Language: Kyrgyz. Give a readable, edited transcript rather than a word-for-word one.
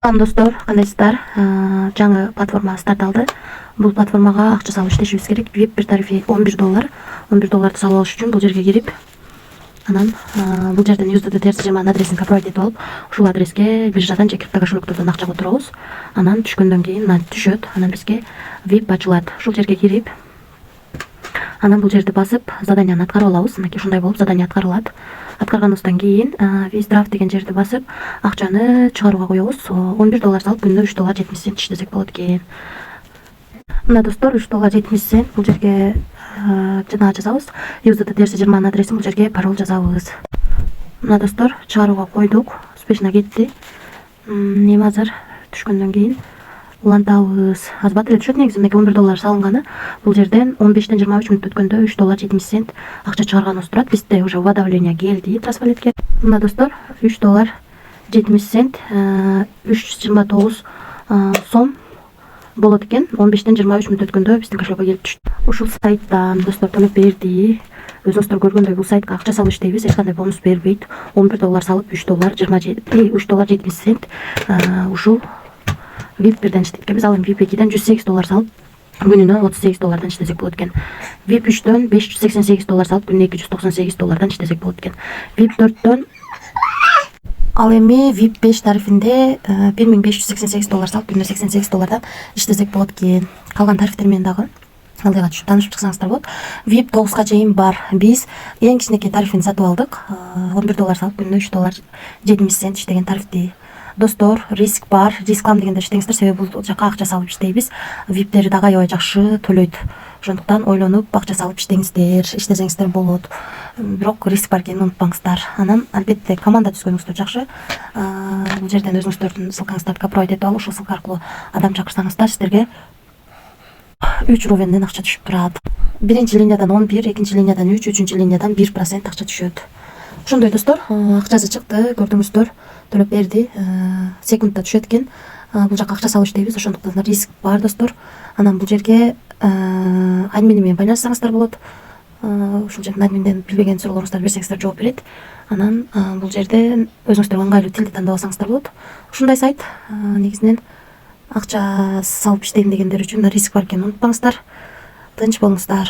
Салам достор, кандайсыздар? Жаңы платформа старт алды. Бул платформага акча салып иштешибиз керек. VIP бир тарифи $11. $11 салып алыш үчүн бул жерге кирип, анан бул жерден USDT TRC адресин копировать этип алып, ушул адреске биржадан же крипто кошелектордон акча которобуз. Анан түшкөндөн кийин мына түшөт. Анан бизге VIP ачылат. Ушул жерге кирип, анан бул жерди басып, заданияны аткарып алабыз. Мынакей ушундай болуп задания аткарылат. Аткарганыбыздан кийин Withdraw деген жерди басып, акчаны чыгарууга коебуз. $11 салып күндө $3.70 иштесек болот экен. Мына достор, $3.70 бул жерге жана жазабыз. USDT TRC адресин бул жерге пароль жазабыз. Мына достор, чыгарууга койдук. Успешно кетти. Эми азыр түшкөндөн кийин улантабыз. Азбат эле түшөт. Негизи мынакей $11 салынганы. Бул жерден 15-тен 23 мүнөт өткөндө $3.70 акча чыгарганыбыз турат. Бизде уже уведомление келди трансфалетке. Мына достор, $3.70 329 сом болот экен. 15-тен 23 мүнөт өткөндө биздин кошелекке келип түштү. Ушул сайттан достор төлөп берди. Өзүңүздөр көргөндөй бул сайтка акча салып иштейбиз. Эч кандай бонус бербейт. $11 салып $3.70 ушул VIP 1ден иштейт экенбиз. Ал эми VIP 2ден $108 салып күнүнө $38 иштесек болот экен. VIP 3дөн $588 салып күнүнө $298 иштесек болот экен. VIP 4дөн ал эми VIP 5 тарифинде $1588 салып күнүнө $88 иштесек болот экен. Калган тарифтер менен дагы ылдыйга түшүп таанышып чыксаңыздар болот. VIP 9га чейин бар. Биз эң кичинекей тарифин сатып алдык. $11 салып күнүнө $3.70 иштеген тарифти. Достор, риск бар. Рисклам дегенде иштеңиздер, себеби бул жака акча салып иштейбиз. VIPтери дагы аябай жакшы төлөйт. Ошондуктан ойлонуп акча салып иштеңиздер, иштесеңиздер болот. Бирок риск бар экенин унутпаңыздар. Анан албетте команда түзгөнүңүздөр жакшы. Бул жерден өзүңүздөрдүн ссылкаңыздарды копировать этип алып, ушул ссылка аркылуу адам чакырсаңыздар, сиздерге 3 рувенден акча түшүп турат. Биринчи линиядан 11, экинчи линиядан 3, үчүнчү линиядан 1% акча түшөт. Ошондой достор, акчасы чыкты, көрдүңүздөр, төлөп берди. Секундта түшөт экен. Бул жака акча салып иштейбиз, ошондуктан риск бар достор. Анан бул жерге админ менен байланышсаңыздар болот. Ушул жерден админден билбеген суроолоруңузду берсеңиздер жооп берет. Анан бул жерде өзүңүздөр ыңгайлуу тилди тандап алсаңыздар болот. Ушундай сайт негизинен акча салып иштейм дегендер үчүн риск бар экенин унутпаңыздар. Тынч болуңуздар.